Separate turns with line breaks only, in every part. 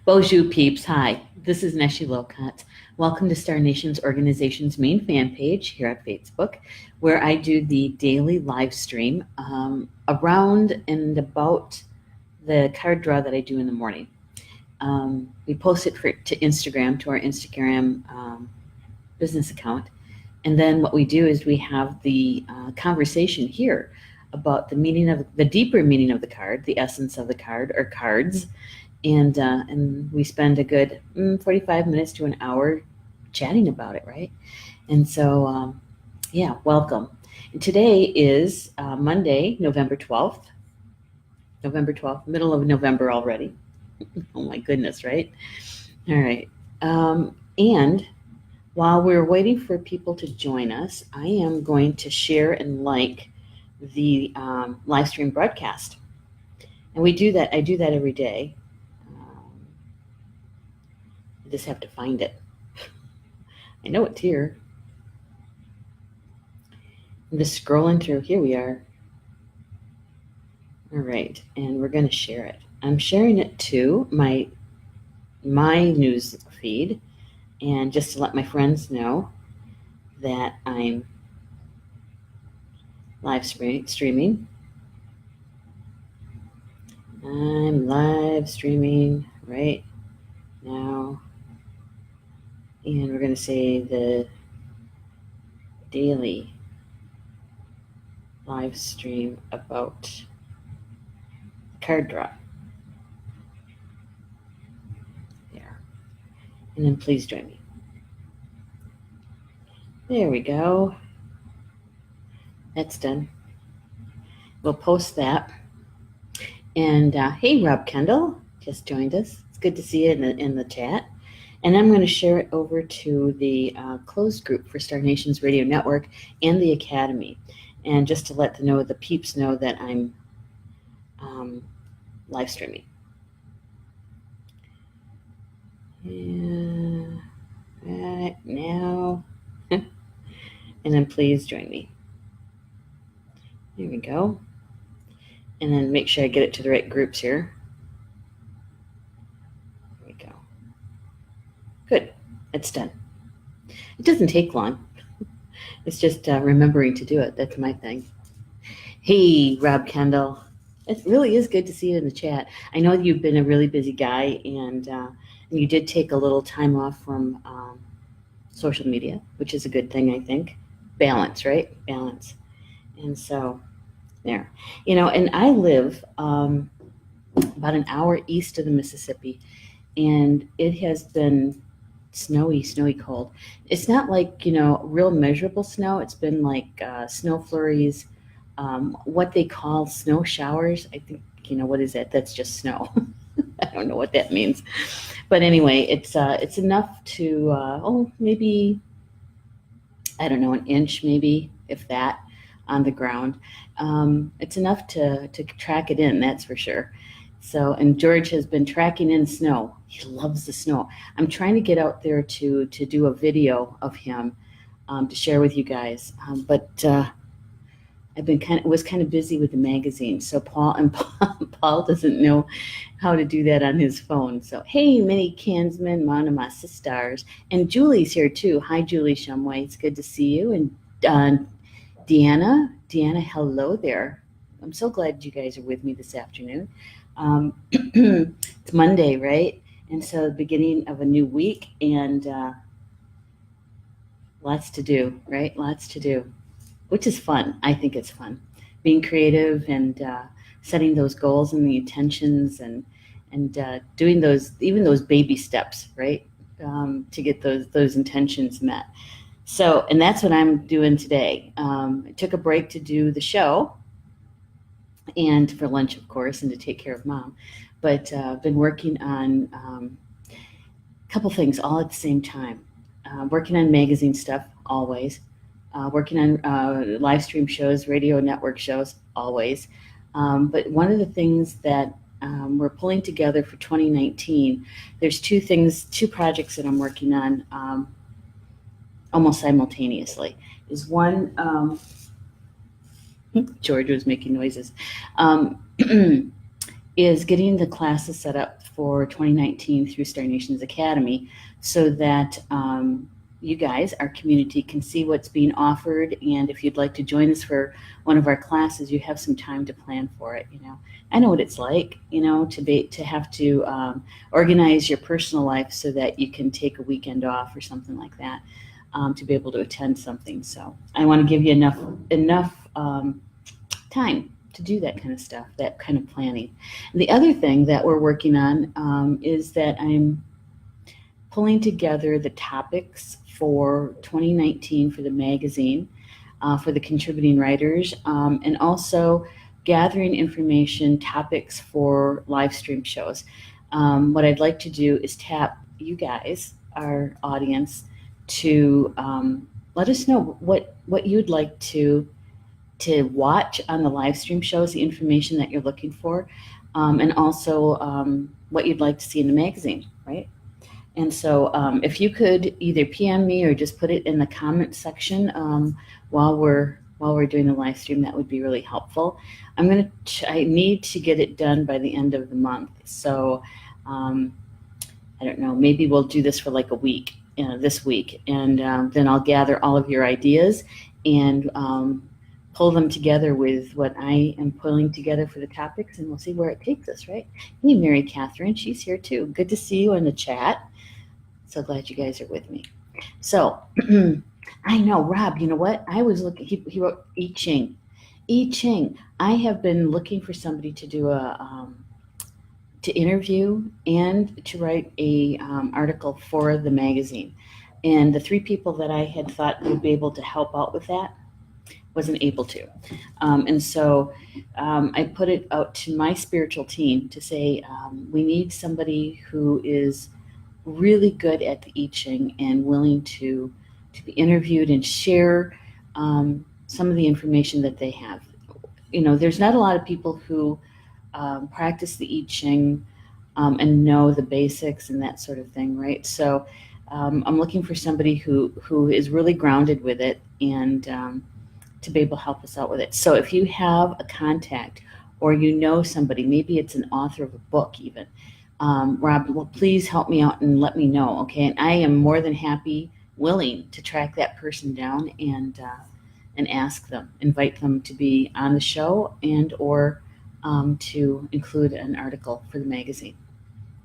Bonjour peeps, hi. This is Neshi Locott. Welcome to Star Nation's organization's main fan page here on Facebook, where I do the daily live stream around and about the card draw that I do in the morning. We post it to Instagram, to our Instagram business account. And then what we do is we have the conversation here about the deeper meaning of the card, the essence of the card or cards. And we spend a good 45 minutes to an hour chatting about it, right? And so, welcome. And today is Monday, November 12th. Middle of November already. Oh my goodness, right? All right. And while we're waiting for people to join us, I am going to share and like the live stream broadcast. And I do that every day. I just have to find it. I know it's here. I'm just scrolling through. Here we are. All right, and we're going to share it. I'm sharing it to my news feed, and just to let my friends know that I'm live streaming. I'm live streaming right now, and we're going to say the daily live stream about card draw. There. And then please join me. There we go. That's done. We'll post that. And hey, Rob Kendall just joined us. It's good to see you in the chat. And I'm going to share it over to the closed group for Star Nation's Radio Network and the Academy. And just to let the peeps know that I'm live streaming. Yeah, right now. And then please join me. There we go. And then make sure I get it to the right groups here. There we go. Good. It's done. It doesn't take long. It's just remembering to do it. That's my thing. Hey, Rob Kendall. It really is good to see you in the chat. I know you've been a really busy guy, and you did take a little time off from social media, which is a good thing, I think. Balance, right? Balance. And so, there. And I live about an hour east of the Mississippi, and it has been snowy cold. It's not like, real measurable snow. It's been like snow flurries, what they call snow showers. I think, what is that? That's just snow. I don't know what that means. But anyway, it's enough to, maybe, I don't know, an inch maybe, if that, on the ground. It's enough to track it in, that's for sure. So, and George has been tracking in snow. He loves the snow. I'm trying to get out there to do a video of him to share with you guys. But I've been was kind of busy with the magazine. So Paul doesn't know how to do that on his phone. So, hey, Minnie Kansman, one of my sisters. And Julie's here too. Hi, Julie Shumway. It's good to see you. And Deanna, hello there. I'm so glad you guys are with me this afternoon. It's Monday, right? And so the beginning of a new week, and lots to do, right? Lots to do, which is fun. I think it's fun. Being creative and setting those goals and the intentions and doing even those baby steps, right? To get those intentions met. So, and that's what I'm doing today. I took a break to do the show and for lunch, of course, and to take care of Mom. But I've been working on a couple things all at the same time. Working on magazine stuff, always. Working on live stream shows, radio network shows, always. But one of the things that we're pulling together for 2019, there's two projects that I'm working on almost simultaneously. Is one, George was making noises, is getting the classes set up for 2019 through Star Nations Academy so that you guys, our community, can see what's being offered. And if you'd like to join us for one of our classes, you have some time to plan for it. I know what it's like, to have to organize your personal life so that you can take a weekend off or something like that, to be able to attend something. So I want to give you enough time to do that kind of stuff, that kind of planning. And the other thing that we're working on is that I'm pulling together the topics for 2019 for the magazine, for the contributing writers, and also gathering information, topics for live stream shows. What I'd like to do is tap you guys, our audience, to let us know what you'd like to watch on the live stream shows, the information that you're looking for, and also what you'd like to see in the magazine, right? And so if you could either PM me or just put it in the comment section while we're doing the live stream, that would be really helpful. I need to get it done by the end of the month. So I don't know, maybe we'll do this for like a week, this week, and then I'll gather all of your ideas and pull them together with what I am pulling together for the topics, and we'll see where it takes us, right? Hey, Mary Catherine, she's here too. Good to see you in the chat. So glad you guys are with me. So I know, Rob, you know what? I was looking, he wrote I Ching. I Ching. I have been looking for somebody to do to interview and to write a article for the magazine. And the three people that I had thought would be able to help out with that wasn't able to. And so I put it out to my spiritual team to say, we need somebody who is really good at the I Ching and willing to be interviewed and share some of the information that they have. There's not a lot of people who practice the I Ching and know the basics and that sort of thing, right? So I'm looking for somebody who is really grounded with it and to be able to help us out with it. So if you have a contact or somebody, maybe it's an author of a book even, Rob, well, please help me out and let me know, okay? And I am more than willing to track that person down and ask them, invite them to be on the show and or to include an article for the magazine.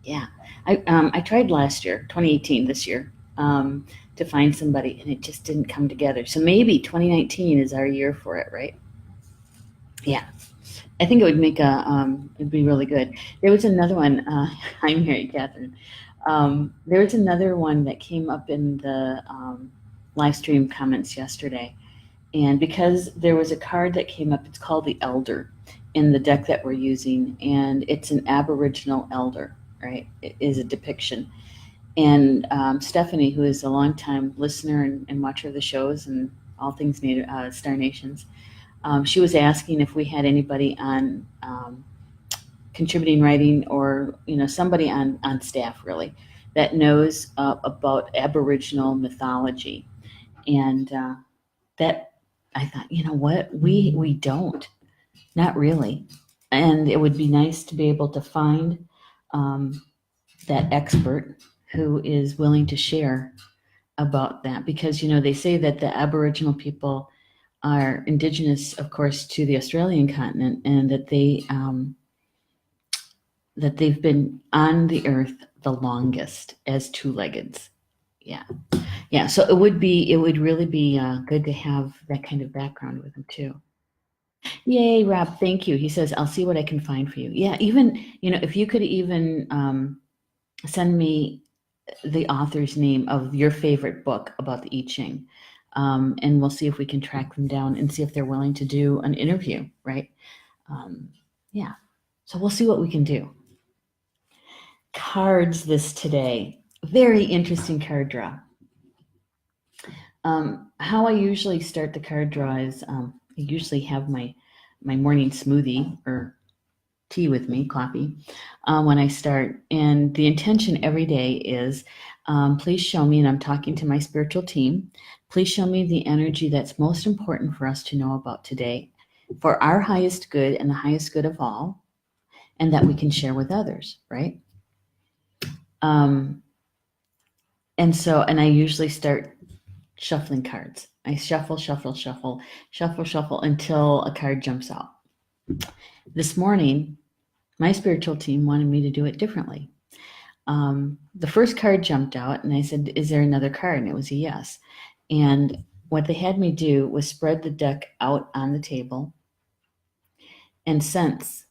Yeah, I tried last year, 2018, this year, to find somebody, and it just didn't come together. So maybe 2019 is our year for it, right? Yeah. I think it would make it'd be really good. There was another one, I'm Mary Catherine. There was another one that came up in the live stream comments yesterday. And because there was a card that came up, it's called the Elder in the deck that we're using. And it's an Aboriginal elder, right? It is a depiction. And Stephanie, who is a longtime listener and watcher of the shows and all things Native, Star Nations, she was asking if we had anybody on contributing writing or somebody on staff really that knows about Aboriginal mythology, and that I thought, what, we don't, not really, and it would be nice to be able to find that expert who is willing to share about that, because they say that the Aboriginal people are indigenous, of course, to the Australian continent, and that they've been on the earth the longest as two-leggeds. Yeah. So it would really be good to have that kind of background with them too. Yay, Rob! Thank you. He says, "I'll see what I can find for you." Yeah, even if you could even send me the author's name of your favorite book about the I Ching. And we'll see if we can track them down and see if they're willing to do an interview, right? Yeah, so we'll see what we can do. Cards today. Very interesting card draw. How I usually start the card draw is I usually have my morning smoothie or tea with me, coffee, when I start. And the intention every day is, please show me, and I'm talking to my spiritual team, please show me the energy that's most important for us to know about today, for our highest good and the highest good of all, and that we can share with others, right? And I usually start shuffling cards. I shuffle until a card jumps out. This morning, my spiritual team wanted me to do it differently. The first card jumped out, and I said, "Is there another card?" And it was a yes. And what they had me do was spread the deck out on the table and sense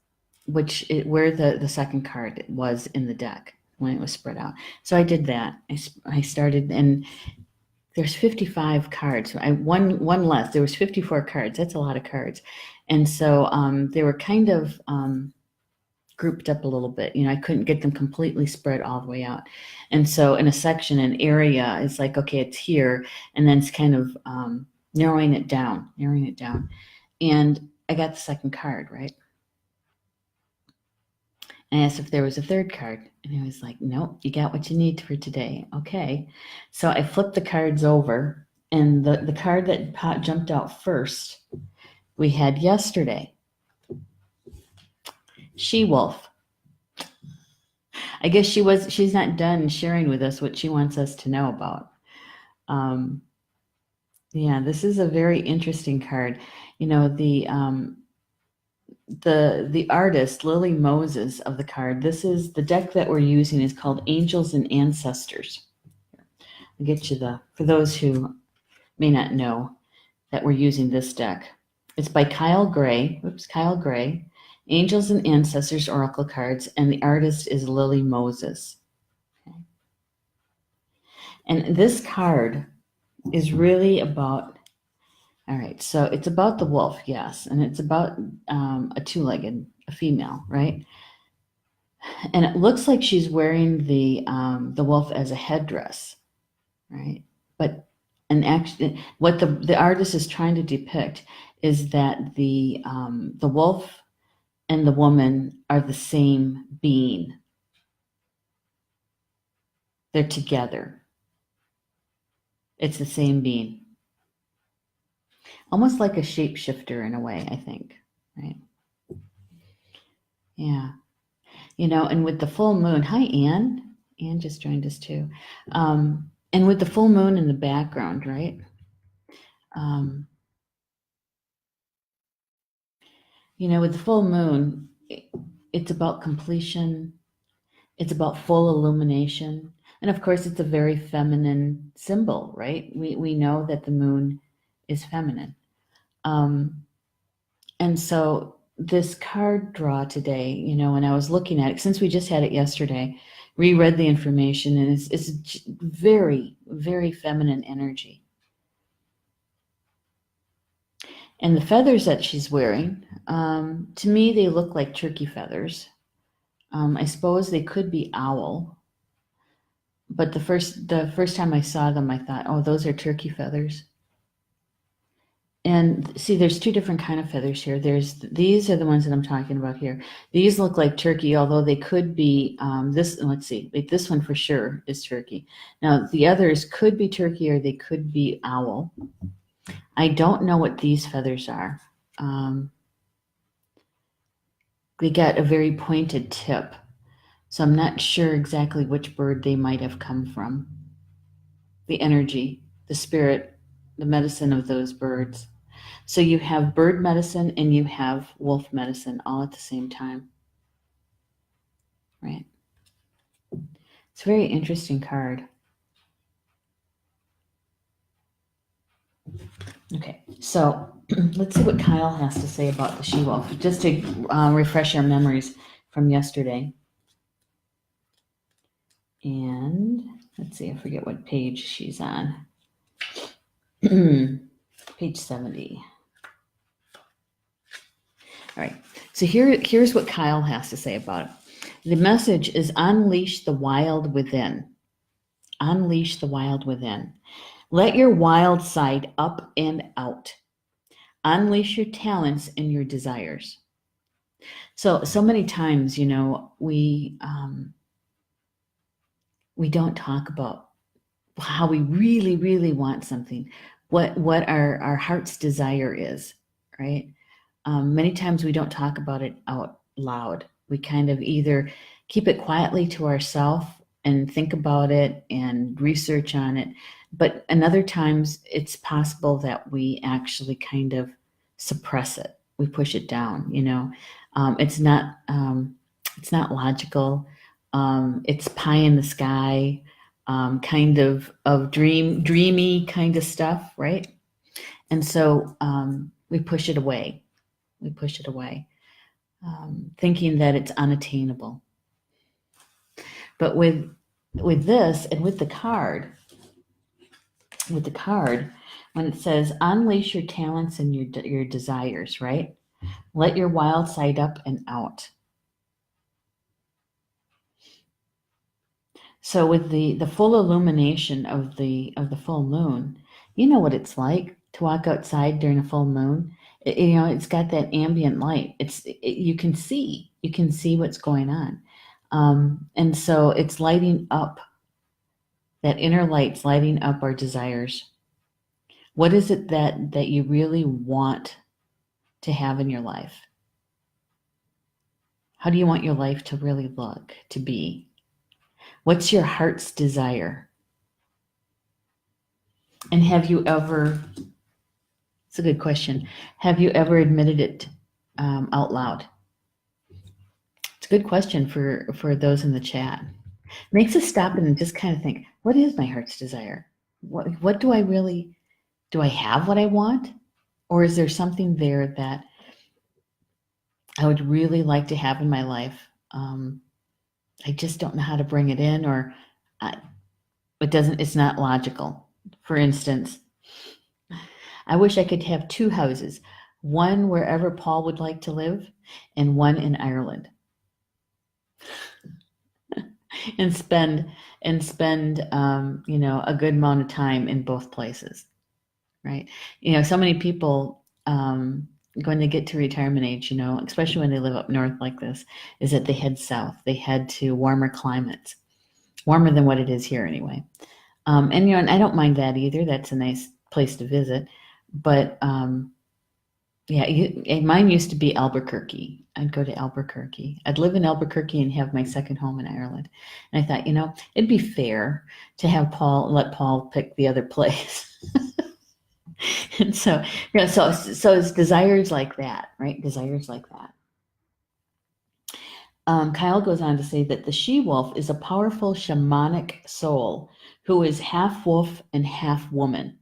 where the second card was in the deck when it was spread out. So I did that. I started, and there's 55 cards. One less. There was 54 cards. That's a lot of cards. And so they were kind of grouped up a little bit. I couldn't get them completely spread all the way out. And so in a section, an area is like, okay, it's here. And then it's kind of narrowing it down. And I got the second card, right? I asked if there was a third card, and he was like, "Nope, you got what you need for today." Okay. So I flipped the cards over, and the card that jumped out first, we had yesterday. She-Wolf. I guess she's not done sharing with us what she wants us to know about. Yeah, this is a very interesting card. The artist, Lily Moses, of the card. This is the deck that we're using is called Angels and Ancestors. I'll get you for those who may not know that we're using this deck. It's by Kyle Gray. Angels and Ancestors Oracle cards, and the artist is Lily Moses. Okay. And this card is really about, all right, so it's about the wolf, yes, and it's about a two-legged, a female, right? And it looks like she's wearing the wolf as a headdress, right? And actually, what the artist is trying to depict is that the wolf and the woman are the same being. They're together. It's the same being. Almost like a shapeshifter in a way, I think, right? Yeah. And with the full moon, hi, Anne. Anne just joined us too. And with the full moon in the background, right? With the full moon, it's about completion. It's about full illumination. And of course, it's a very feminine symbol, right? We know that the moon is feminine. And so this card draw today, when I was looking at it, since we just had it yesterday, reread the information, and it's very, very feminine energy. And the feathers that she's wearing, to me, they look like turkey feathers. I suppose they could be owl. But the first time I saw them, I thought, oh, those are turkey feathers. And see, there's two different kind of feathers here. These are the ones that I'm talking about here. These look like turkey, although they could be let's see, this one for sure is turkey. Now, the others could be turkey or they could be owl. I don't know what these feathers are. They got a very pointed tip, so I'm not sure exactly which bird they might have come from. The energy, the spirit, the medicine of those birds. So you have bird medicine and you have wolf medicine all at the same time, right? It's a very interesting card. Okay, so let's see what Kyle has to say about the she-wolf, just to refresh our memories from yesterday. And let's see, I forget what page she's on. Page 70. All right, so here's what Kyle has to say about it. The message is unleash the wild within. Unleash the wild within. Let your wild side up and out. Unleash your talents and your desires. So many times, we don't talk about how we really, really want something, what our heart's desire is, right? Many times we don't talk about it out loud. We kind of either keep it quietly to ourselves and think about it and research on it. But in other times, it's possible that we actually kind of suppress it. We push it down. It's not logical. It's pie in the sky, kind of dreamy kind of stuff, right? And so we push it away. We push it away, thinking that it's unattainable. But with this and with the card, when it says unleash your talents and your desires, right? Let your wild side up and out. So with the full illumination of the full moon, you know what it's like to walk outside during a full moon. It's got that ambient light. You can see what's going on, and so it's lighting up. That inner light's lighting up our desires. What is it that you really want to have in your life? How do you want your life to really look, to be? What's your heart's desire? And have you ever, it's a good question, have you ever admitted it out loud? It's a good question for those in the chat. It makes us stop and just kind of think, what is my heart's desire? What do I really, do I have what I want? Or is there something there that I would really like to have in my life? I just don't know how to bring it in, or it's not logical. For instance, I wish I could have 2 houses, one wherever Paul would like to live and one in Ireland. and spend a good amount of time in both places, right? So many people when they get to retirement age, especially when they live up north like this, is that they head south. They head to warmer climates, warmer than what it is here anyway. And I don't mind that either. That's a nice place to visit. But mine used to be Albuquerque. I'd go to Albuquerque. I'd live in Albuquerque and have my second home in Ireland. And I thought, it'd be fair to let Paul pick the other place. And so it's desires like that, right? Desires like that. Kyle goes on to say that the she-wolf is a powerful shamanic soul who is half wolf and half woman.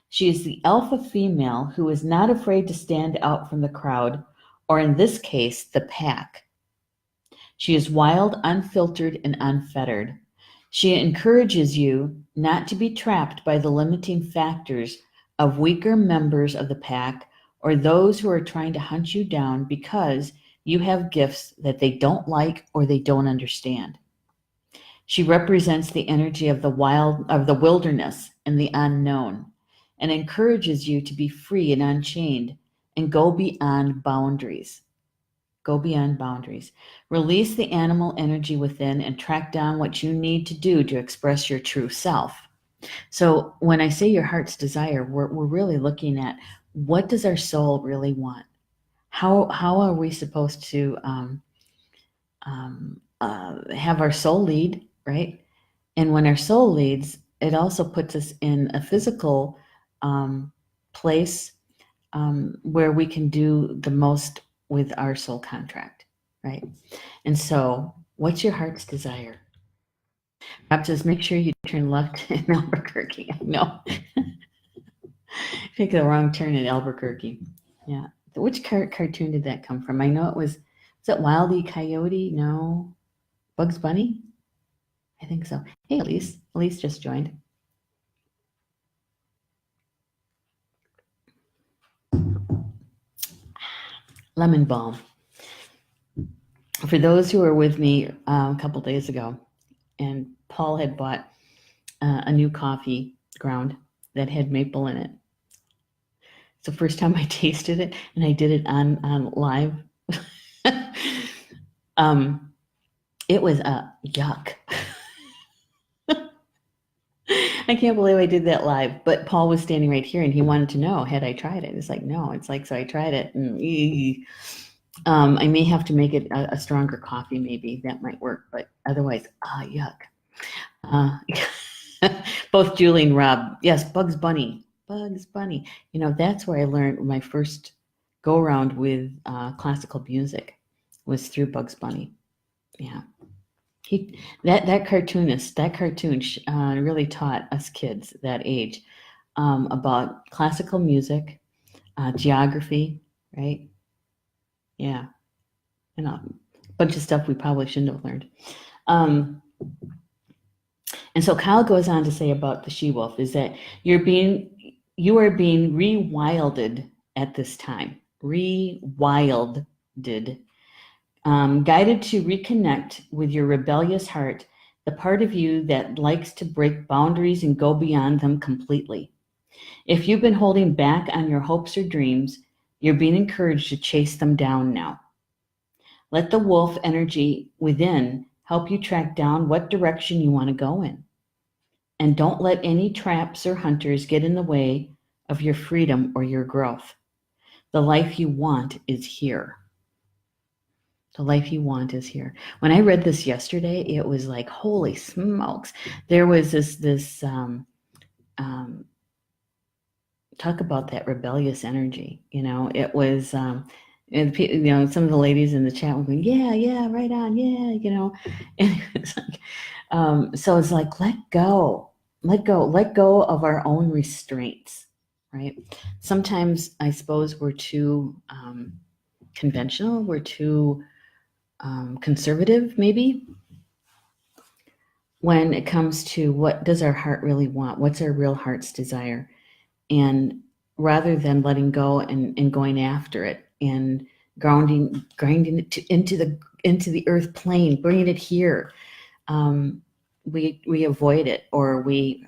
She is the alpha female who is not afraid to stand out from the crowd, or in this case, the pack. She is wild, unfiltered, and unfettered. She encourages you not to be trapped by the limiting factors of weaker members of the pack or those who are trying to hunt you down because you have gifts that they don't like or they don't understand. She represents the energy of the wilderness and the unknown, and encourages you to be free and unchained and go beyond boundaries. Go beyond boundaries. Release the animal energy within and track down what you need to do to express your true self. So when I say your heart's desire, we're really looking at, what does our soul really want? How are we supposed to have our soul lead, right? And when our soul leads, it also puts us in a physical place where we can do the most with our soul contract, right? And so, what's your heart's desire? Rob says, make sure you turn left in Albuquerque. No, take the wrong turn in Albuquerque. Yeah. Which cartoon did that come from? I know it was it Wile E. Coyote? No. Bugs Bunny? I think so. Hey, Elise. Elise just joined. Lemon balm. For those who were with me a couple days ago, and Paul had bought a new coffee ground that had maple in it. It's the first time I tasted it, and I did it on live. It was yuck. I can't believe I did that live, but Paul was standing right here and he wanted to know, had I tried it? It's like, no, it's like, so I tried it. And, I may have to make it a stronger coffee, maybe that might work, but otherwise, yuck. Uh, both Julie and Rob. Yes, Bugs Bunny. Bugs Bunny. That's where I learned my first go around with classical music was through Bugs Bunny. Yeah. That cartoonist, that cartoon really taught us kids that age about classical music, geography, right? Yeah, a bunch of stuff we probably shouldn't have learned. And so Kyle goes on to say about the she-wolf is that you are being rewilded at this time. Rewilded. Guided to reconnect with your rebellious heart, the part of you that likes to break boundaries and go beyond them completely. If you've been holding back on your hopes or dreams, you're being encouraged to chase them down now. Let the wolf energy within help you track down what direction you want to go in. And don't let any traps or hunters get in the way of your freedom or your growth. The life you want is here. The life you want is here. When I read this yesterday, it was like, holy smokes. There was this talk about that rebellious energy. It was, and some of the ladies in the chat were going, yeah, right on, yeah, and it's like, so it's like, let go of our own restraints, right? Sometimes I suppose we're too conventional, we're too conservative, maybe, when it comes to what does our heart really want, what's our real heart's desire. And rather than letting go and going after it and grinding it into the earth plane, bringing it here, we avoid it, or we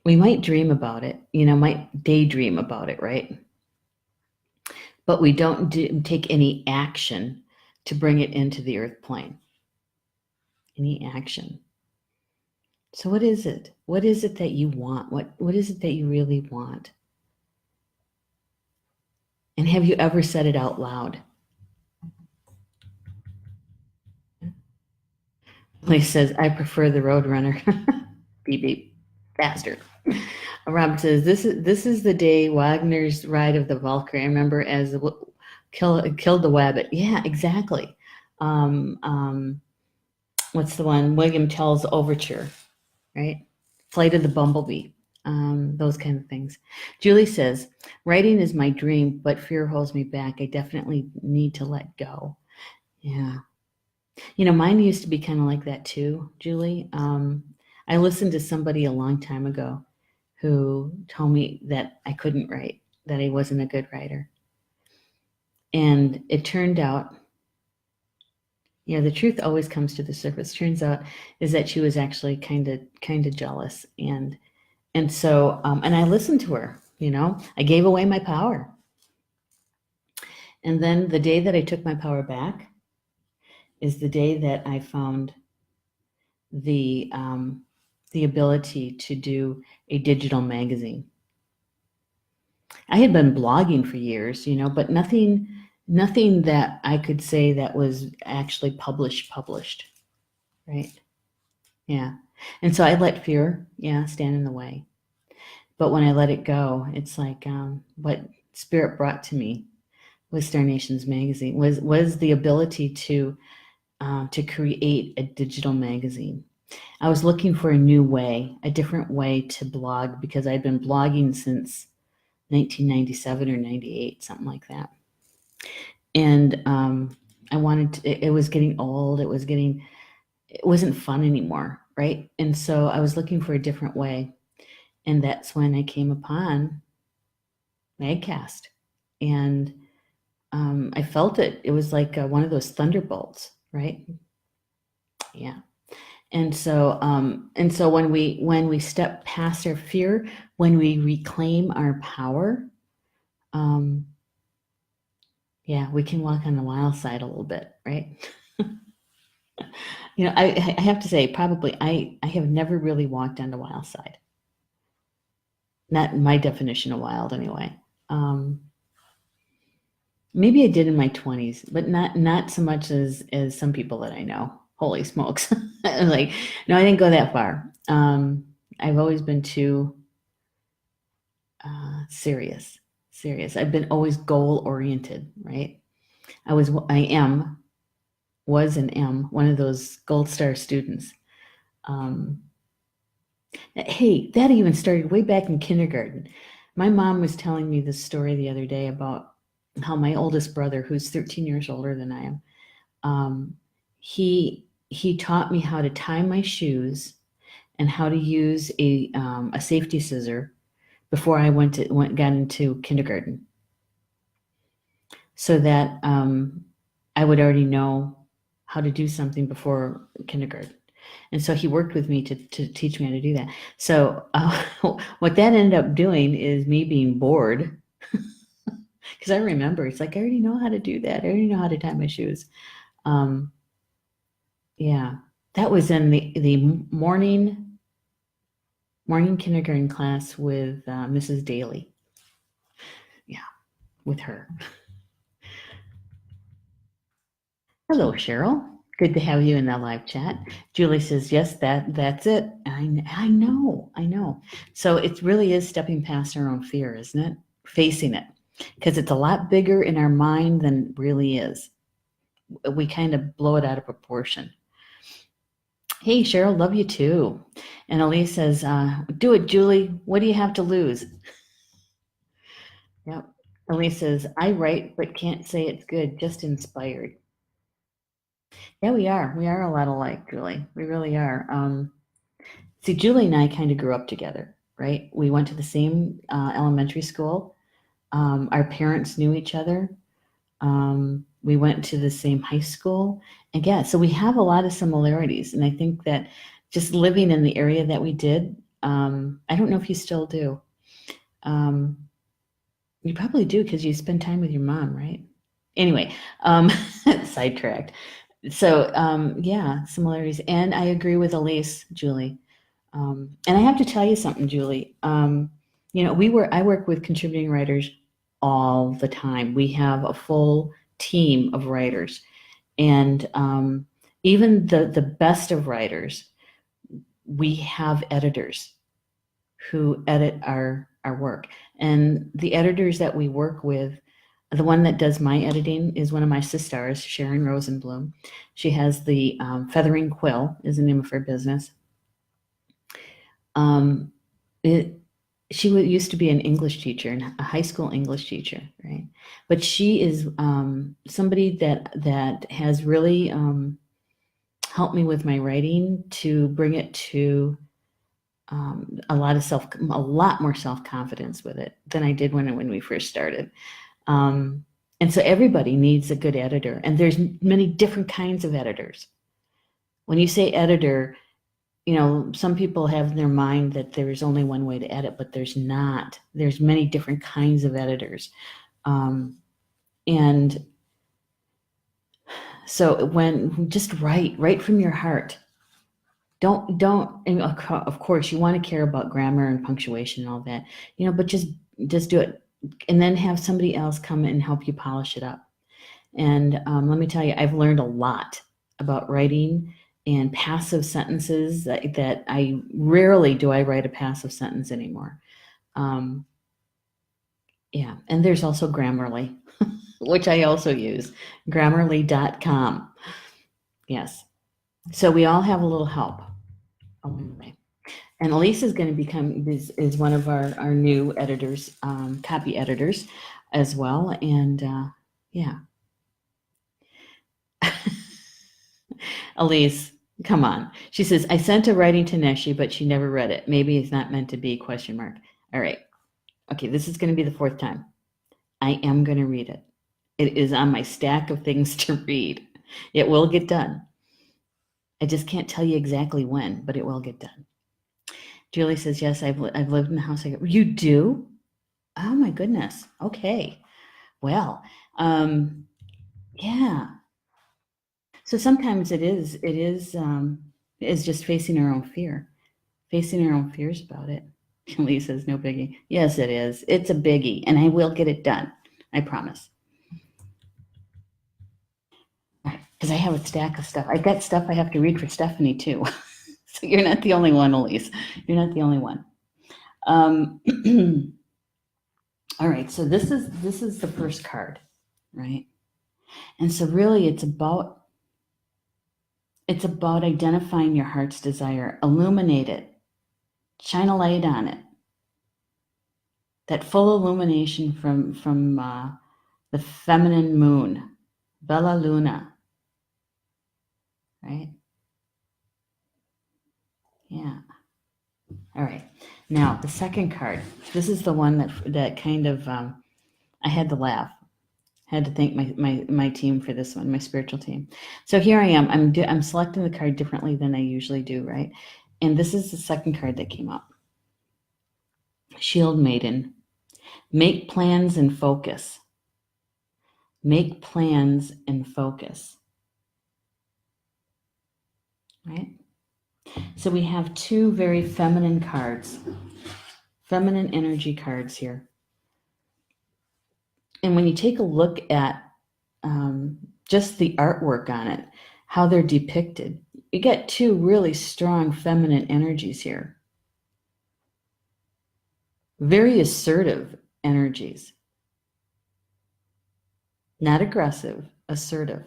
might dream about it, might daydream about it, right? But we don't take any action to bring it into the earth plane. Any action. So what is it? What is it that you want? What is it that you really want? And have you ever said it out loud? He says, I prefer the Roadrunner. Beep beep. Faster. Rob says, this is the day Wagner's Ride of the Valkyrie. I remember as killed the Wabbit. Yeah, exactly. What's the one? William Tell's Overture, right? Flight of the Bumblebee. Those kind of things. Julie says, writing is my dream, but fear holds me back. I definitely need to let go. Yeah. Mine used to be kind of like that too, Julie. I listened to somebody a long time ago who told me that I couldn't write, that I wasn't a good writer. And it turned out, the truth always comes to the surface. Turns out is that she was actually kind of jealous. And so, and I listened to her, I gave away my power. And then the day that I took my power back is the day that I found the ability to do a digital magazine. I had been blogging for years, but nothing that I could say that was actually published, right? Yeah. And so I let fear, stand in the way. But when I let it go, it's like what Spirit brought to me with Star Nations magazine was the ability to create a digital magazine. I was looking for a new way, a different way to blog, because I'd been blogging since 1997 or 98, something like that. And I wanted to, it was getting old. It wasn't fun anymore, right? And so I was looking for a different way. And that's when I came upon Magcast. And I felt it. It was like one of those thunderbolts, right? Yeah. And so when we step past our fear, when we reclaim our power, we can walk on the wild side a little bit, right? I have to say, probably I have never really walked on the wild side. Not my definition of wild, anyway. Maybe I did in my 20s, but not so much as some people that I know. holy smokes. Like, no, I didn't go that far. I've always been too serious. Serious. I've been always goal oriented, right? I am, was and am one of those gold star students. Um, hey, that even started way back in kindergarten. My mom was telling me this story the other day about how my oldest brother, who's 13 years older than I am, he taught me how to tie my shoes and how to use a safety scissor before I got into kindergarten, so that I would already know how to do something before kindergarten. And so he worked with me to teach me how to do that. So what that ended up doing is me being bored, because I remember it's like, I already know how to do that. I already know how to tie my shoes. Um, yeah, that was in the morning kindergarten class with Mrs. Daly. Yeah, with her. Hello, Cheryl. Good to have you in that live chat. Julie says, yes, that's it. I know, I know. So it really is stepping past our own fear, isn't it? Facing it. Because it's a lot bigger in our mind than it really is. We kind of blow it out of proportion. Hey, Cheryl, love you too. And Elise says, do it, Julie. What do you have to lose? Yep. Elise says, I write, but can't say it's good, just inspired. Yeah, we are. We are a lot alike, Julie. We really are. See, Julie and I kind of grew up together, right? We went to the same elementary school. Our parents knew each other. We went to the same high school. And yeah, so we have a lot of similarities. And I think that just living in the area that we did, I don't know if you still do. You probably do because you spend time with your mom, right? Anyway, sidetracked. So yeah, similarities. And I agree with Elise, Julie. And I have to tell you something, Julie. I work with contributing writers all the time. We have a full team of writers, and even the best of writers, we have editors who edit our work. And the editors that we work with, the one that does my editing is one of my sisters, Sharon Rosenblum. She has the Feathering Quill is the name of her business. Um, it, she used to be an English teacher, a high school English teacher, right? But she is somebody that has really helped me with my writing to bring it to a lot more self confidence with it than I did when we first started. And so everybody needs a good editor, and there's many different kinds of editors. When you say editor, some people have in their mind that there's only one way to edit, but there's not. There's many different kinds of editors. And so when just write from your heart. Don't, of course, you want to care about grammar and punctuation and all that, but just do it. And then have somebody else come and help you polish it up. And let me tell you, I've learned a lot about writing and passive sentences that I rarely do I write a passive sentence anymore. Yeah, and there's also Grammarly, which I also use, grammarly.com. Yes. So we all have a little help along the way. And Elise is going to is one of our new editors, copy editors as well. And yeah. Elise, come on. She says, I sent a writing to Neshi, but she never read it. Maybe it's not meant to be, question mark. All right. Okay, this is going to be the fourth time. I am going to read it. It is on my stack of things to read. It will get done. I just can't tell you exactly when, but it will get done. Julie says, yes, I've lived in the house. You do? Oh my goodness. Okay. Well, yeah. So sometimes it is just facing our own fear. Facing our own fears about it. Lee says, no biggie. Yes, it is. It's a biggie, and I will get it done. I promise. because I have a stack of stuff. I got stuff I have to read for Stephanie too. So you're not the only one, Elise. You're not the only one. All right, so this is the first card, right? And so really it's about identifying your heart's desire, illuminate it, shine a light on it. That full illumination from the feminine moon, Bella Luna, right? Yeah. All right. Now the second card. This is the one that kind of I had to laugh. Had to thank my team for this one, my spiritual team. So here I am. I'm selecting the card differently than I usually do, right? And this is the second card that came up. Shield Maiden. Make plans and focus. Make plans and focus. Right? So we have two very feminine cards, feminine energy cards here. And when you take a look at just the artwork on it, how they're depicted, you get two really strong feminine energies here. Very assertive energies. Not aggressive, assertive.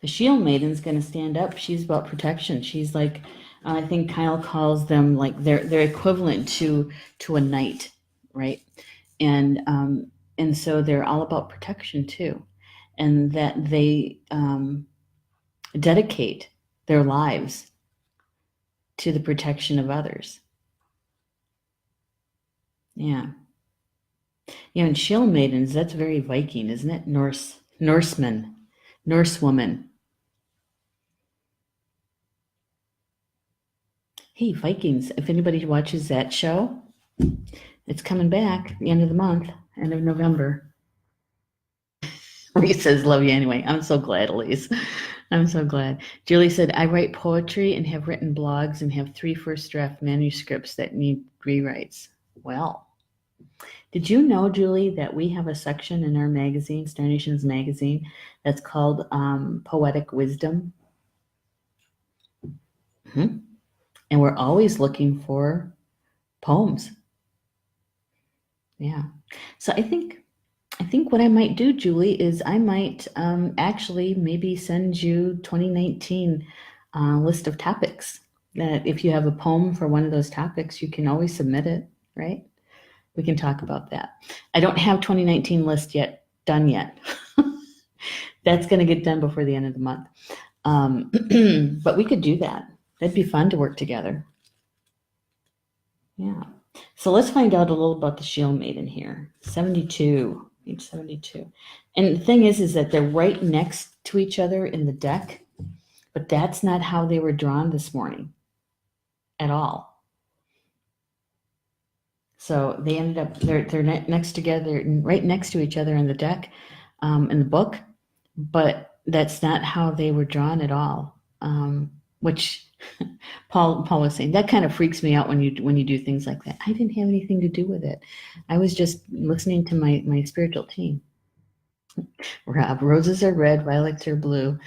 The Shield Maiden's going to stand up. She's about protection. She's like, I think Kyle calls them like they're equivalent to a knight, right? And so they're all about protection too, and that they dedicate their lives to the protection of others. Yeah. And Shield Maidens, that's very Viking, isn't it? Norseman, Norse woman. Hey, Vikings, if anybody watches that show, it's coming back the end of the month, end of November. Elise says, love you anyway. I'm so glad, Elise. I'm so glad. Julie said, I write poetry and have written blogs and have 3 first draft manuscripts that need rewrites. Well, did you know, Julie, that we have a section in our magazine, Star Nations magazine, that's called Poetic Wisdom? Mm-hmm. And we're always looking for poems. Yeah. So I think what I might do, Julie, is I might actually maybe send you 2019 list of topics. That if you have a poem for one of those topics, you can always submit it, right? We can talk about that. I don't have 2019 list done yet. That's going to get done before the end of the month. But we could do that. That'd be fun to work together. Yeah. So let's find out a little about the Shield Maiden here. 72, page 72. And the thing is that they're right next to each other in the deck, but that's not how they were drawn this morning at all. So they ended up, they're next together, right next to each other in the deck, in the book, but that's not how they were drawn at all. Which Paul was saying, that kind of freaks me out when you do things like that. I didn't have anything to do with it. I was just listening to my spiritual team. Rob, roses are red, violets are blue.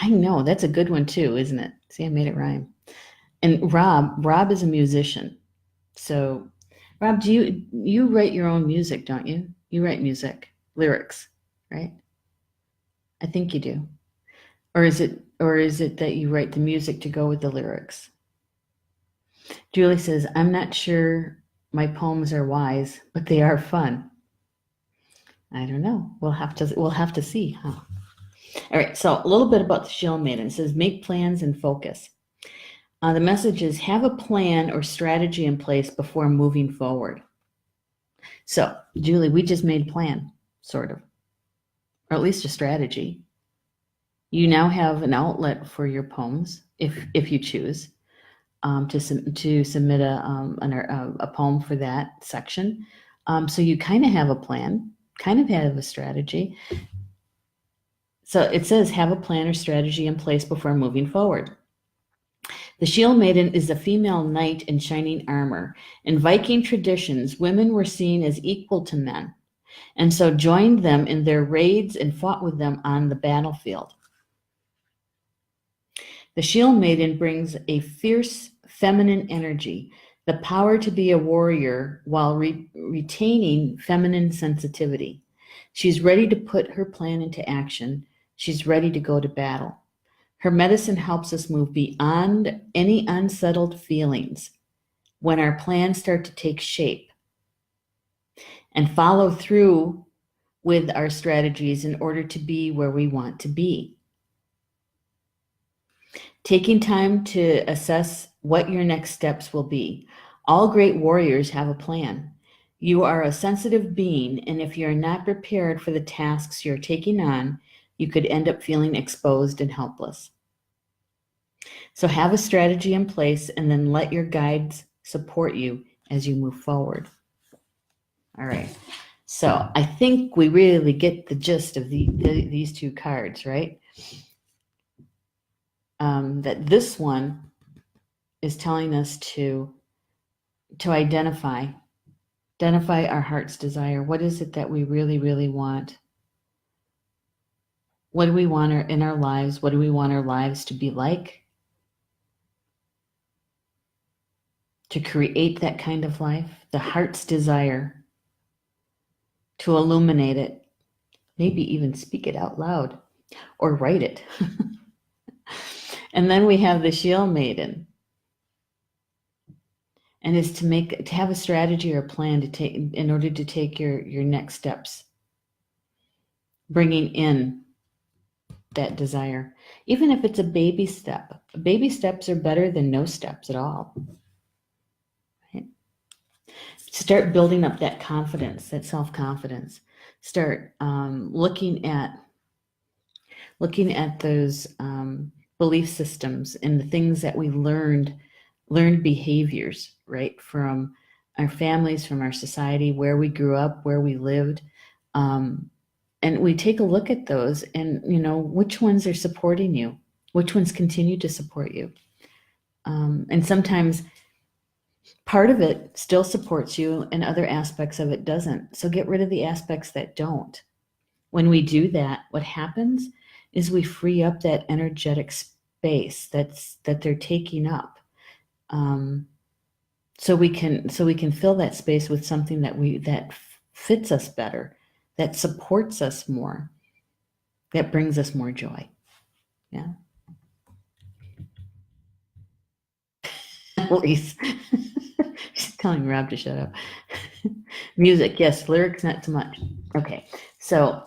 I know, that's a good one too, isn't it? See, I made it rhyme. And Rob is a musician. So Rob, do you write your own music, don't you? You write music, lyrics, right? I think you do. Or is it that you write the music to go with the lyrics? Julie says, I'm not sure my poems are wise, but they are fun. I don't know. We'll have to see, huh? All right, so a little bit about the Shield Maiden. It says, make plans and focus. The message is, have a plan or strategy in place before moving forward. So, Julie, we just made a plan, sort of, or at least a strategy. You now have an outlet for your poems, if you choose, to submit a poem for that section. So you kind of have a plan, kind of have a strategy. So it says, have a plan or strategy in place before moving forward. The Shield Maiden is a female knight in shining armor. In Viking traditions, women were seen as equal to men. and so joined them in their raids and fought with them on the battlefield. The Shield Maiden brings a fierce feminine energy, the power to be a warrior while retaining feminine sensitivity. She's ready to put her plan into action. She's ready to go to battle. Her medicine helps us move beyond any unsettled feelings when our plans start to take shape and follow through with our strategies in order to be where we want to be. Taking time to assess what your next steps will be. All great warriors have a plan. You are a sensitive being, and if you're not prepared for the tasks you're taking on, you could end up feeling exposed and helpless. So have a strategy in place and then let your guides support you as you move forward. All right. So I think we really get the gist of these two cards, right? That this one is telling us to identify our heart's desire. What is it that we really, really want? What do we want in our lives? What do we want our lives to be like? To create that kind of life, the heart's desire, to illuminate it, maybe even speak it out loud or write it. And then we have the Shield Maiden, and is to have a strategy or a plan to take in order to take your next steps, bringing in that desire, even if it's a baby step. Baby steps are better than no steps at all. Right? Start building up that confidence, that self-confidence. Start looking at those belief systems and the things that we learned behaviors, right, from our families, from our society, where we grew up, where we lived, and we take a look at those, and which ones are supporting you, which ones continue to support you, and sometimes part of it still supports you and other aspects of it doesn't. So get rid of the aspects that don't. When we do that, what happens is we free up that energetic space that they're taking up. So we can fill that space with something that fits us better, that supports us more, that brings us more joy. Yeah. Elise. She's telling Rob to shut up. Music, yes. Lyrics, not so much. Okay. So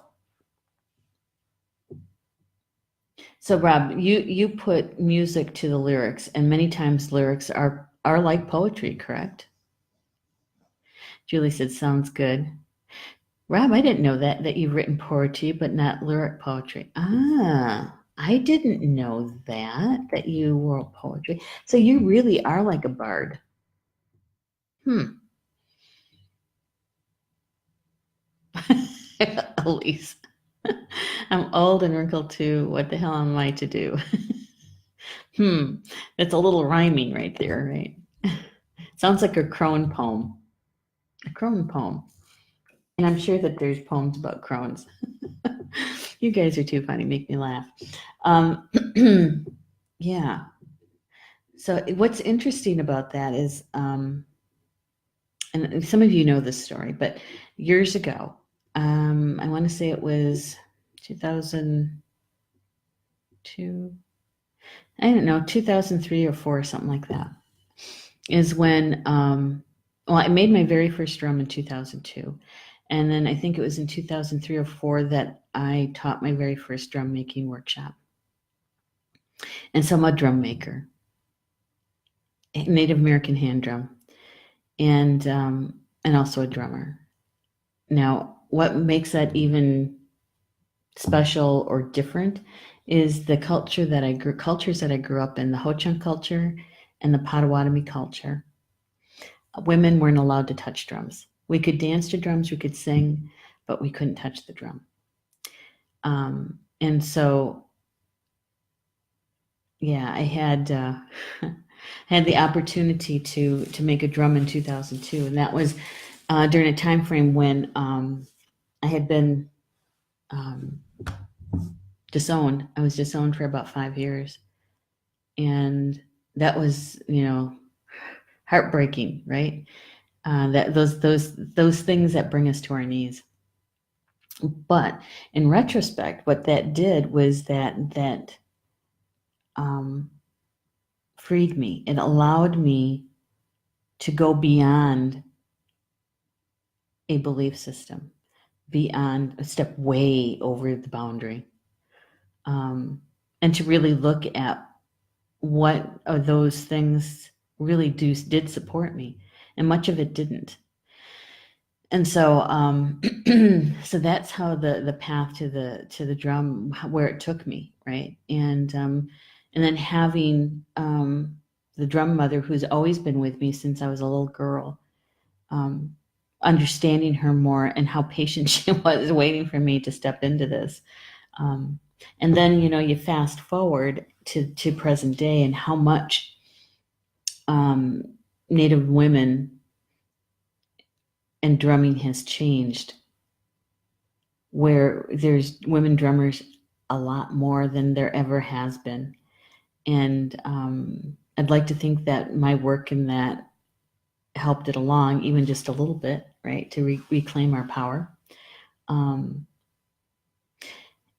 Rob, you put music to the lyrics, and many times lyrics are like poetry, correct? Julie said, sounds good. Rob, I didn't know that you've written poetry, but not lyric poetry. I didn't know that you wrote poetry. So you really are like a bard. Elise. I'm old and wrinkled too. What the hell am I to do? It's a little rhyming right there, right? Sounds like a crone poem. A crone poem. And I'm sure that there's poems about crones. You guys are too funny, make me laugh. Yeah. So what's interesting about that is, and some of you know this story, but years ago, I want to say it was 2002, I don't know, 2003 or 4, something like that, is when, I made my very first drum in 2002. And then I think it was in 2003 or 4 that I taught my very first drum making workshop. And so I'm a drum maker, a Native American hand drum, and also a drummer. Now, what makes that even special or different is the cultures that I grew up in, the Ho-Chunk culture and the Potawatomi culture. Women weren't allowed to touch drums. We could dance to drums, we could sing, but we couldn't touch the drum. And so, yeah, I had had the opportunity to make a drum in 2002, and that was during a time frame when I had been disowned. I was disowned for about 5 years. And that was, heartbreaking, right? That those things that bring us to our knees. But in retrospect, what that did was that um, freed me. It allowed me to go beyond a belief system, beyond a step way over the boundary, and to really look at what of those things really did support me, and much of it didn't. And so, so that's how the path to the drum, where it took me, right? And then having the drum mother who's always been with me since I was a little girl, understanding her more and how patient she was waiting for me to step into this. And then, you fast forward to present day and how much Native women and drumming has changed, where there's women drummers a lot more than there ever has been. And I'd like to think that my work in that helped it along, even just a little bit, right, to reclaim our power.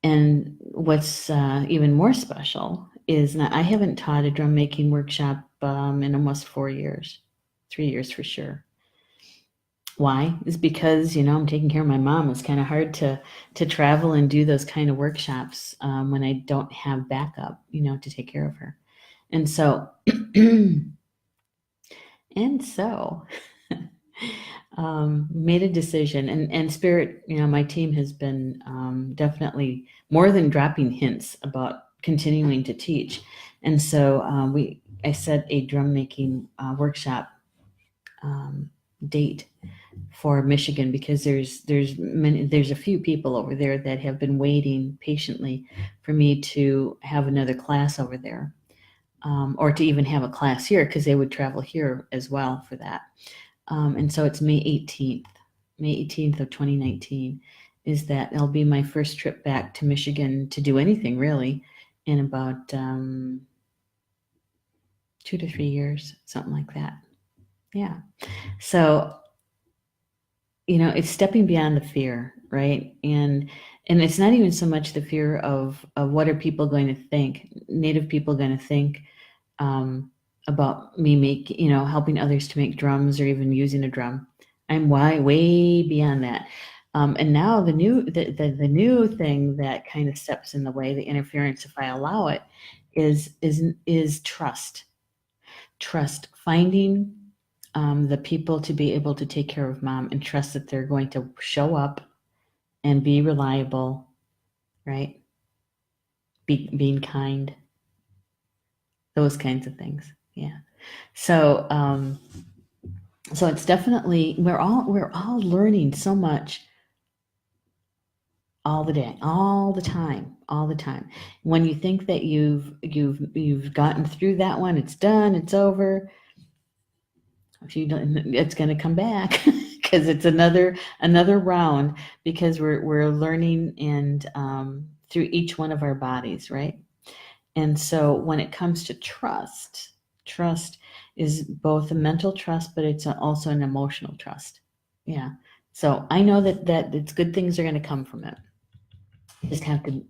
And what's even more special is that I haven't taught a drum making workshop in almost 4 years, 3 years for sure. Why? Is because, I'm taking care of my mom. It's kind of hard to travel and do those kind of workshops when I don't have backup, to take care of her. And so, made a decision, and Spirit, my team has been definitely more than dropping hints about continuing to teach. And so I set a drum making workshop date for Michigan, because there's a few people over there that have been waiting patiently for me to have another class over there, or to even have a class here, because they would travel here as well for that. And so it's May 18th of 2019 is that it'll be my first trip back to Michigan to do anything really in about 2 to 3 years, something like that. Yeah. So, it's stepping beyond the fear, right? And it's not even so much the fear of what are people going to think, Native people going to think about me helping others to make drums or even using a drum. I'm way beyond that. And now the new thing that kind of steps in the way, the interference, if I allow it, is trust. Trust, finding the people to be able to take care of mom, and trust that they're going to show up and be reliable, right? Being kind, those kinds of things. Yeah. So, so it's definitely, we're all learning so much all the day, all the time. When you think that you've gotten through that one, it's done, it's over. If you don't, it's going to come back because it's another round, because we're learning and through each one of our bodies, right? And so when it comes to trust is both a mental trust, but it's also an emotional trust. Yeah. So I know that it's good things are going to come from it. Just have to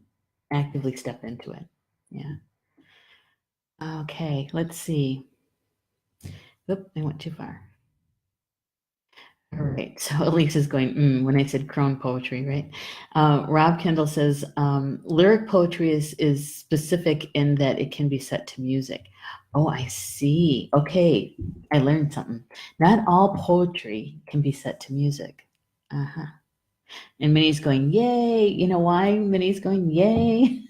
actively step into it. Yeah. Okay. Let's see. Oop, I went too far. All right. So Elise is going, when I said crone poetry, right? Rob Kendall says, lyric poetry is specific in that it can be set to music. Oh, I see. Okay. I learned something. Not all poetry can be set to music. Uh-huh. And Minnie's going, yay. You know why Minnie's going, yay?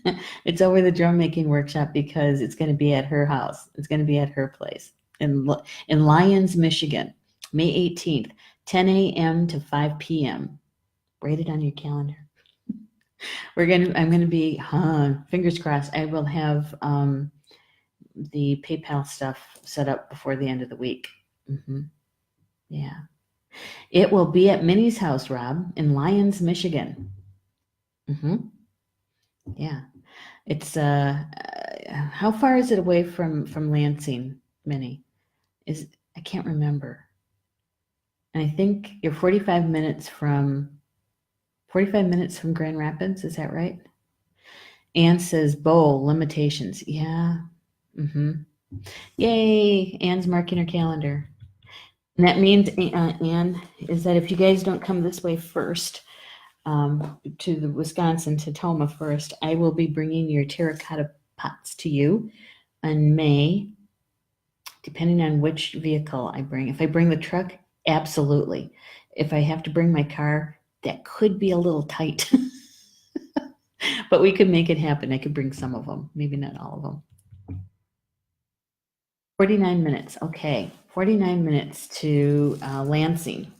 It's over the drum making workshop because it's going to be at her house. It's going to be at her place in Lyons, Michigan, May 18th. 10 a.m. to 5 p.m. Write it on your calendar. I'm going to be, fingers crossed, I will have the PayPal stuff set up before the end of the week. Yeah. It will be at Minnie's house, Rob, in Lyons, Michigan. Yeah. It's how far is it away from Lansing, Minnie? I can't remember. And I think you're 45 minutes from Grand Rapids, is that right? Anne says bowl limitations. Yeah. Yay! Anne's marking her calendar. And that means, Anne, is that if you guys don't come this way first, to the Wisconsin, to Toma first, I will be bringing your terracotta pots to you in May, depending on which vehicle I bring. If I bring the truck, absolutely. If I have to bring my car, that could be a little tight. But we could make it happen. I could bring some of them, maybe not all of them. 49 minutes. Okay. 49 minutes to Lansing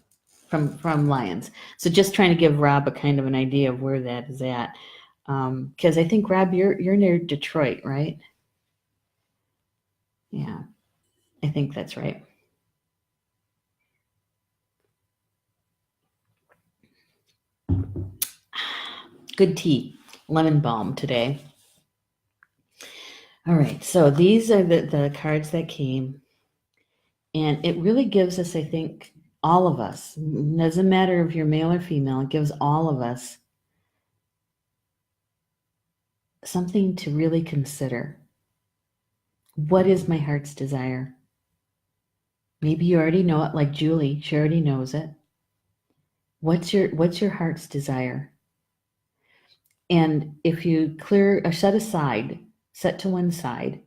from Lyons. So just trying to give Rob a kind of an idea of where that is at. Because I think, Rob, you're near Detroit, right? Yeah, I think that's right. Good tea, lemon balm today. All right, so these are the cards that came. And it really gives us, I think, all of us, doesn't matter if you're male or female, it gives all of us something to really consider. What is my heart's desire? Maybe you already know it, like Julie, she already knows it. What's your heart's desire? And if you clear or set to one side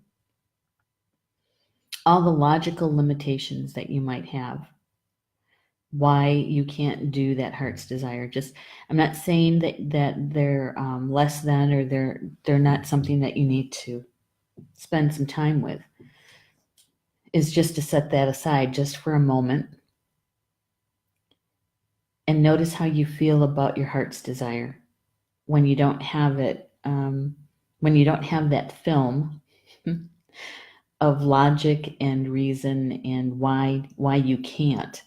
all the logical limitations that you might have, why you can't do that heart's desire. Just, I'm not saying that they're less than, or they're not something that you need to spend some time with. Is just to set that aside just for a moment and notice how you feel about your heart's desire when you don't have it, when you don't have that film of logic and reason and why you can't.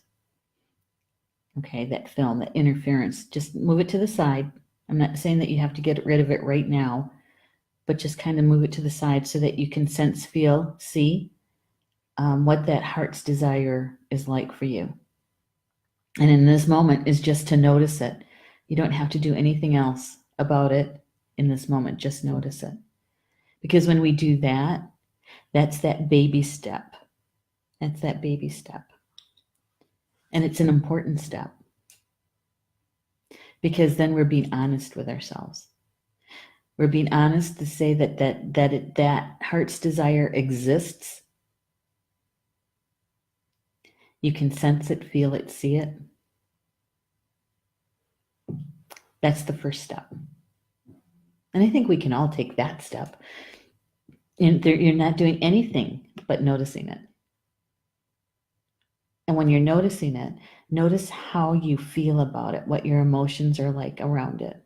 Okay, that film, that interference, just move it to the side. I'm not saying that you have to get rid of it right now, but just kind of move it to the side so that you can sense, feel, see what that heart's desire is like for you. And in this moment is just to notice it. You don't have to do anything else about it in this moment. Just notice it. Because when we do that, that's that baby step. That's that baby step. And it's an important step. Because then we're being honest with ourselves. We're being honest to say that heart's desire exists. You can sense it, feel it, see it. That's the first step. And I think we can all take that step. And you're not doing anything but noticing it. And when you're noticing it, notice how you feel about it, what your emotions are like around it.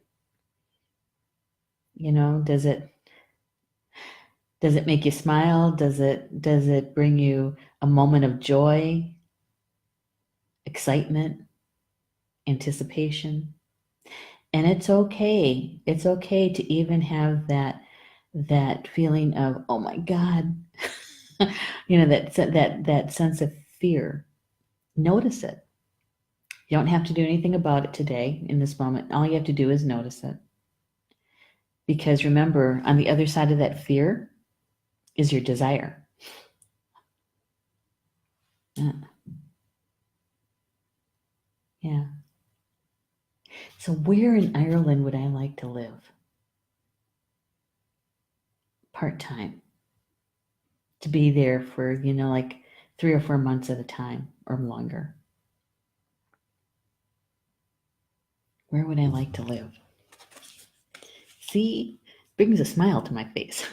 You know, does it make you smile? Does it bring you a moment of joy, excitement, anticipation? And it's okay. It's okay to even have that feeling of, oh my God, you know, that sense of fear. Notice it. You don't have to do anything about it today in this moment. All you have to do is notice it. Because remember, on the other side of that fear is your desire. Yeah. So where in Ireland would I like to live? Part-time. To be there for, like 3 or 4 months at a time or longer. Where would I like to live? See, brings a smile to my face.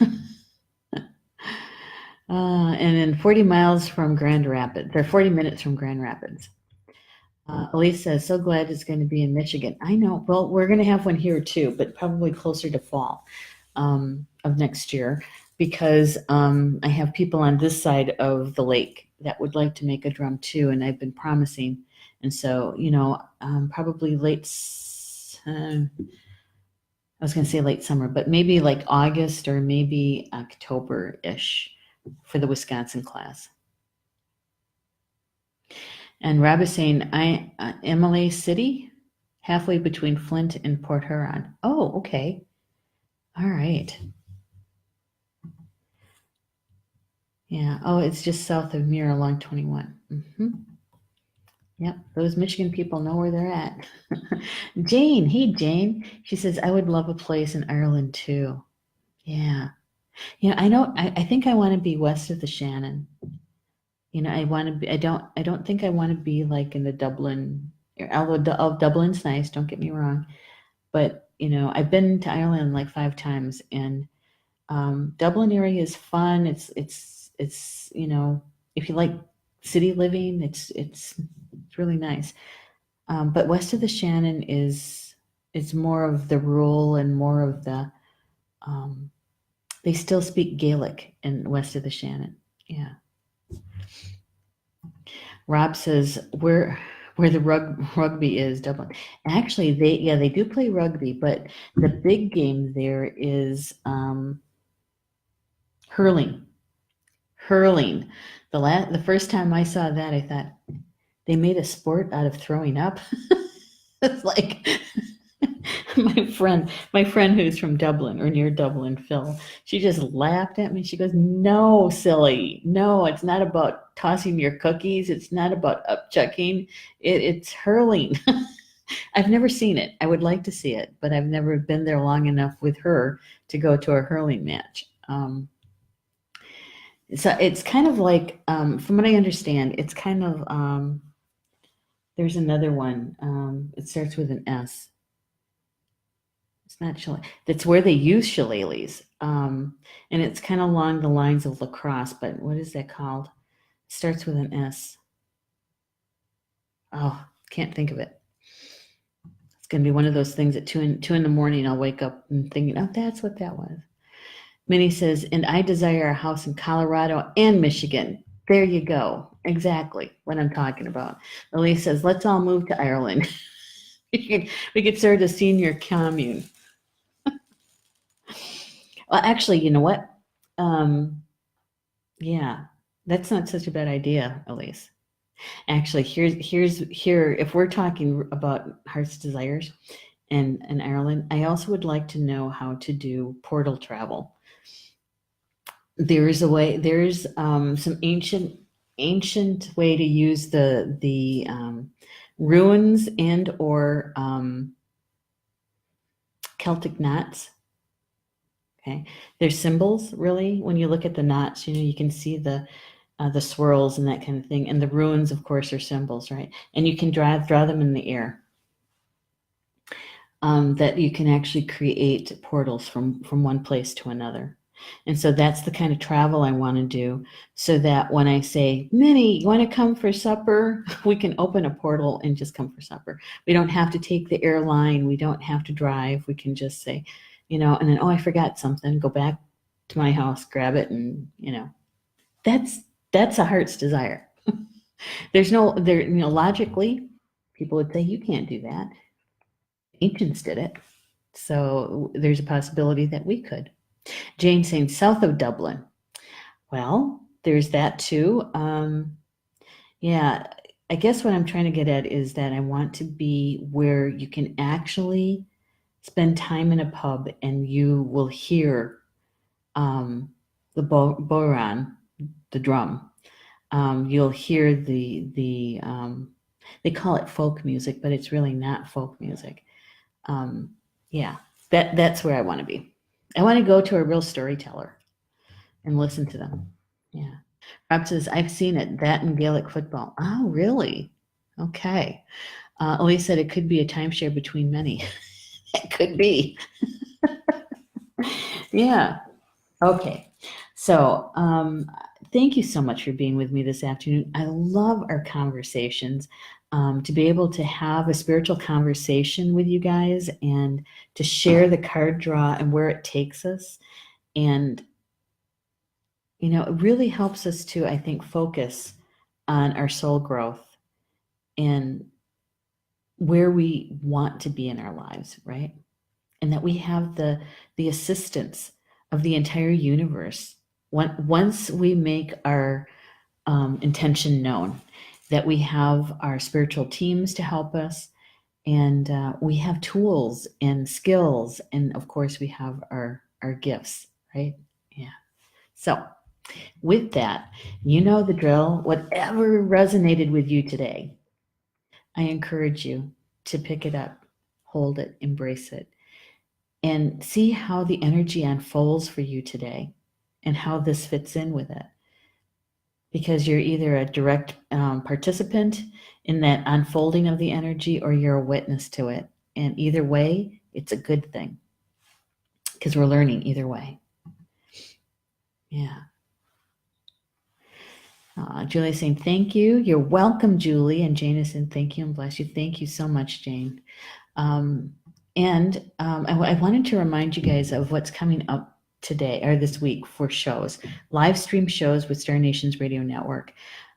And then 40 miles from Grand Rapids, or 40 minutes from Grand Rapids. Elise says, so glad it's going to be in Michigan. I know. Well, we're going to have one here too, but probably closer to fall of next year, because I have people on this side of the lake that would like to make a drum too, and I've been promising, And so, probably I was going to say late summer, but maybe like August or maybe October-ish for the Wisconsin class. And Rob is saying, Emily City, halfway between Flint and Port Huron. Oh, okay. All right. Yeah. Oh, it's just south of Muir along 21. Yep. Those Michigan people know where they're at. Jane. Hey, Jane. She says, I would love a place in Ireland too. Yeah. I know. I think I want to be west of the Shannon. I want to be. I don't think I want to be like in the Dublin. Although Dublin's nice. Don't get me wrong. But I've been to Ireland like 5 times, and Dublin area is fun. It's if you like city living, it's really nice. But west of the Shannon is more of the rural and more of the they still speak Gaelic in west of the Shannon. Yeah. Rob says where the rugby is, Dublin. Actually, they do play rugby, but the big game there is hurling. Hurling. The first time I saw that, I thought they made a sport out of throwing up. It's like my friend who's from Dublin or near Dublin, Phil, she just laughed at me. She goes, "No, silly. No, it's not about tossing your cookies. It's not about upchucking. It's hurling." I've never seen it. I would like to see it, but I've never been there long enough with her to go to a hurling match. So it's kind of like, from what I understand, it's kind of, there's another one. It starts with an S. It's not shillelagh. That's where they use shillelaghs. And it's kind of along the lines of lacrosse, but what is that called? It starts with an S. Oh, can't think of it. It's going to be one of those things at 2 in the morning. I'll wake up and thinking, oh, that's what that was. Minnie says, and I desire a house in Colorado and Michigan. There you go. Exactly what I'm talking about. Elise says, let's all move to Ireland. we could start a senior commune. Well, actually, you know what? Yeah, that's not such a bad idea, Elise. Actually, here. If we're talking about heart's desires in Ireland, I also would like to know how to do portal travel. There's a way. There's some ancient way to use the ruins and or Celtic knots. Okay, they're symbols really. When you look at the knots, you can see the swirls and that kind of thing. And the ruins, of course, are symbols, right? And you can draw them in the air. That you can actually create portals from one place to another. And so that's the kind of travel I want to do, so that when I say, Minnie, you want to come for supper? We can open a portal and just come for supper. We don't have to take the airline. We don't have to drive. We can just say, and then, oh, I forgot something. Go back to my house, grab it, and, that's a heart's desire. There's logically, people would say you can't do that. Ancients did it. So there's a possibility that we could. Jane saying south of Dublin. Well, there's that too. Yeah, I guess what I'm trying to get at is that I want to be where you can actually spend time in a pub and you will hear the bodhrán, the drum. You'll hear the they call it folk music, but it's really not folk music. Yeah, that's where I want to be. I want to go to a real storyteller and listen to them. Yeah. Rob says, I've seen it, that in Gaelic football. Oh, really? Okay. Elise said it could be a timeshare between many. It could be. Yeah. Okay. So, thank you so much for being with me this afternoon. I love our conversations. To be able to have a spiritual conversation with you guys and to share the card draw and where it takes us. And, it really helps us to, I think, focus on our soul growth and where we want to be in our lives, right? And that we have the assistance of the entire universe. Once we make our intention known, that we have our spiritual teams to help us, and we have tools and skills, and of course we have our gifts, right? Yeah. So with that, you know the drill. Whatever resonated with you today, I encourage you to pick it up, hold it, embrace it, and see how the energy unfolds for you today and how this fits in with it. Because you're either a direct participant in that unfolding of the energy, or you're a witness to it. And either way, it's a good thing, because we're learning either way. Yeah. Julie's saying thank you. You're welcome, Julie. And Jane is saying thank you and bless you. Thank you so much, Jane. I wanted to remind you guys of what's coming up today or this week for shows, live stream shows with Star Nations Radio Network.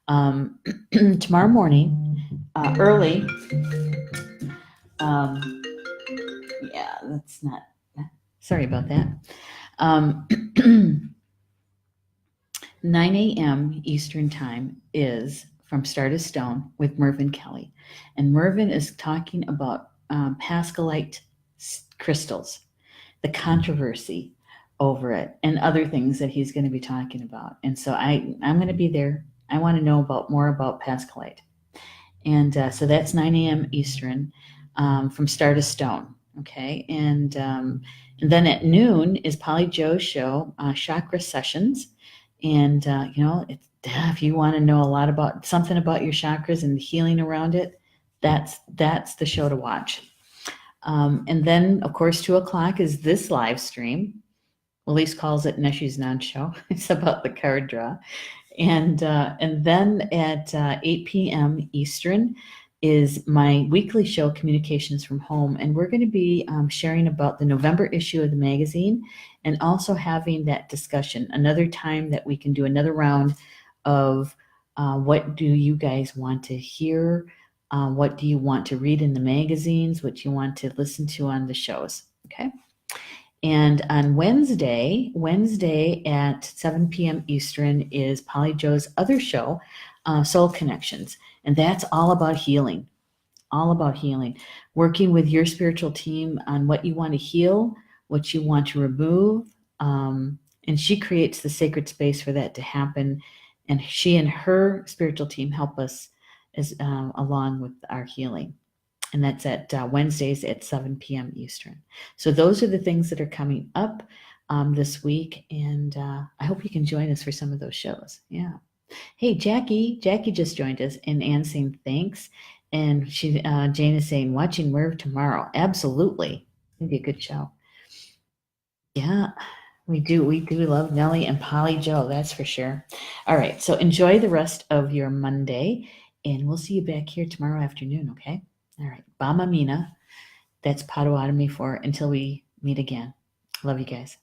Tomorrow morning, early. Yeah, that's not. Sorry about that. 9 a.m. Eastern Time is From Star to Stone with Mervyn Kelly. And Mervyn is talking about Pascalite crystals, the controversy over it, and other things that he's going to be talking about. And so I'm going to be there. I want to know more about Pascalite. And so that's 9 a.m. Eastern, From Star to Stone. Okay. And then at noon is Polly Joe's show, Chakra Sessions. And, if you want to know a lot about something about your chakras and the healing around it, that's the show to watch. And then, of course, 2:00 is this live stream. Elise calls it Neshi's Non-Show. It's about the card draw. And then at 8 p.m. Eastern is my weekly show, Communications from Home. And we're going to be sharing about the November issue of the magazine, and also having that discussion, another time that we can do another round of what do you guys want to hear? What do you want to read in the magazines? What you want to listen to on the shows? Okay. And on Wednesday at 7 p.m. Eastern is Polly Joe's other show, Soul Connections. And that's all about healing, working with your spiritual team on what you want to heal, what you want to remove. And she creates the sacred space for that to happen. And she and her spiritual team help us along with our healing. And that's at Wednesdays at 7 p.m. Eastern. So those are the things that are coming up this week. And I hope you can join us for some of those shows. Yeah. Hey, Jackie just joined us, and Anne's saying thanks. And Jane is saying, watching Merv tomorrow. Absolutely. It'd be a good show. Yeah, we do love Nellie and Polly Joe, that's for sure. All right, so enjoy the rest of your Monday, and we'll see you back here tomorrow afternoon, okay? All right, Bama Mina, that's Potawatomi for until we meet again. Love you guys.